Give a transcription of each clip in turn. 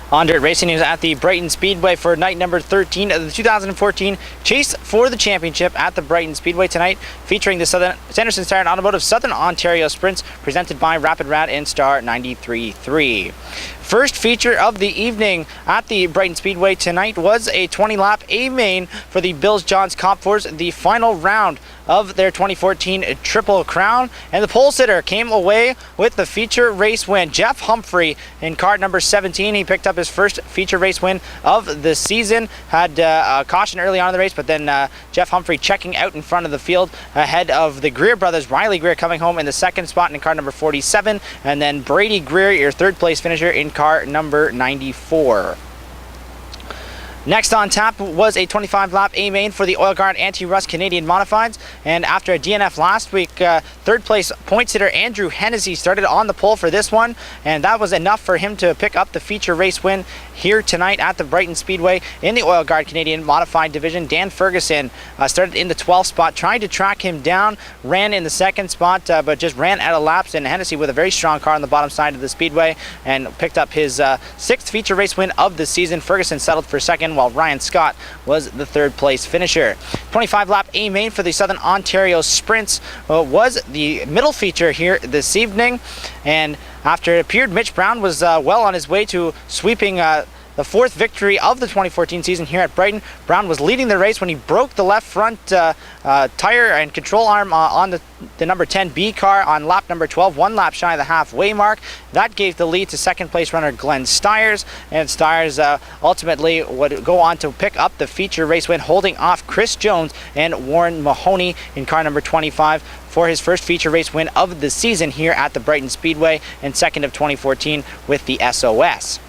On dirt racing news at the Brighton Speedway for night number 13 of the 2014 Chase for the Championship at the Brighton Speedway tonight, featuring the Sanderson Star and Automotive Southern Ontario Sprints presented by Rapid Rad and Star 93.3. First feature of the evening at the Brighton Speedway tonight was a 20-lap A-main for the Clayton Johns Comp 4s, the final round of their 2014 Triple Crown, and the pole sitter came away with the feature race win. Jeff Humphrey in car number 17. He picked up his first feature race win of the season. Had a caution early on in the race, but then Jeff Humphrey checking out in front of the field ahead of the Greer brothers. Riley Greer coming home in the second spot in car number 47, and then Brady Greer, your third place finisher, in car number 94. Next on tap was a 25-lap A-main for the Oil Guard Anti-Rust Canadian Modifieds, and after a DNF last week, third place point sitter Andrew Hennessy started on the pole for this one, and that was enough for him to pick up the feature race win here tonight at the Brighton Speedway in the Oil Guard Canadian Modified Division. Dan Ferguson started in the 12th spot, trying to track him down, ran in the second spot, but just ran out of laps, and Hennessy with a very strong car on the bottom side of the speedway and picked up his sixth feature race win of the season. Ferguson settled for second, while Ryan Scott was the third place finisher. 25-lap A-main for the Southern Ontario Sprints was the middle feature here this evening, and after it appeared Mitch Brown was well on his way to sweeping the fourth victory of the 2014 season here at Brighton. Brown was leading the race when he broke the left front tire and control arm on the number 10B car on lap number 12, one lap shy of the halfway mark. That gave the lead to second place runner Glenn Stiers, and Stiers ultimately would go on to pick up the feature race win, holding off Chris Jones and Warren Mahoney in car number 25 for his first feature race win of the season here at the Brighton Speedway, and second of 2014 with the SOS.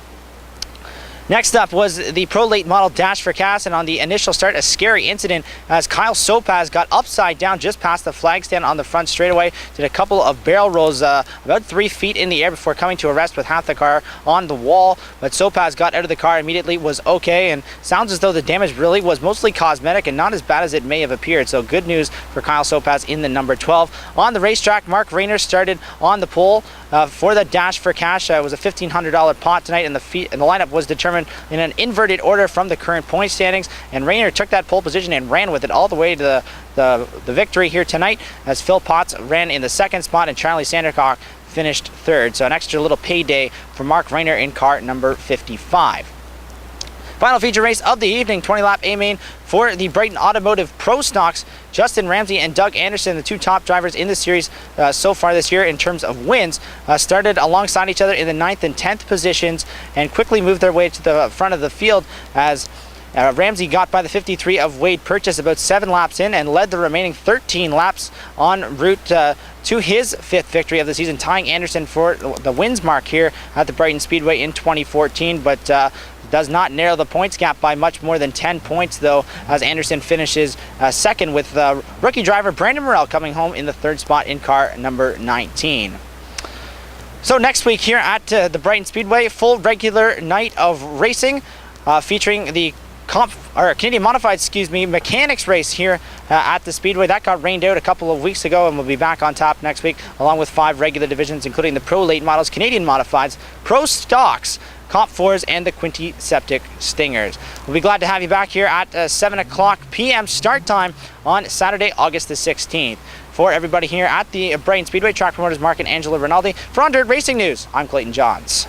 Next up was the Pro Late Model Dash for Cass, and on the initial start, a scary incident as Kyle Sopaz got upside down just past the flag stand on the front straightaway, did a couple of barrel rolls about 3 feet in the air before coming to a rest with half the car on the wall, but Sopaz got out of the car immediately, was okay, and sounds as though the damage really was mostly cosmetic and not as bad as it may have appeared, so good news for Kyle Sopaz in the number 12. On the racetrack, Mark Rayner started on the pole for the Dash for Cash. It was a $1,500 pot tonight, and the lineup was determined in an inverted order from the current point standings, and Rayner took that pole position and ran with it all the way to the victory here tonight, as Phil Potts ran in the second spot and Charlie Sandercock finished third. So an extra little payday for Mark Rayner in car number 55. Final feature race of the evening, 20-lap A-main for the Brighton Automotive Pro Stocks. Justin Ramsey and Doug Anderson, the two top drivers in the series so far this year in terms of wins, started alongside each other in the 9th and 10th positions and quickly moved their way to the front of the field as Ramsey got by the 53 of Wade Purchase about 7 laps in and led the remaining 13 laps en route to his 5th victory of the season, tying Anderson for the wins mark here at the Brighton Speedway in 2014, but does not narrow the points gap by much more than 10 points, though, as Anderson finishes second, with rookie driver Brandon Morrell coming home in the third spot in car number 19. So next week here at the Brighton Speedway, full regular night of racing featuring the Canadian Modified, mechanics race here at the Speedway. That got rained out a couple of weeks ago and will be back on top next week, along with 5 regular divisions, including the Pro Late Models, Canadian Modifieds, Pro Stocks, Comp 4s, and the Quinty Septic Stingers. We'll be glad to have you back here at 7 o'clock p.m. start time on Saturday, August the 16th. For everybody here at the Brighton Speedway, track promoters Mark and Angela Rinaldi. For On Dirt Racing News, I'm Clayton Johns.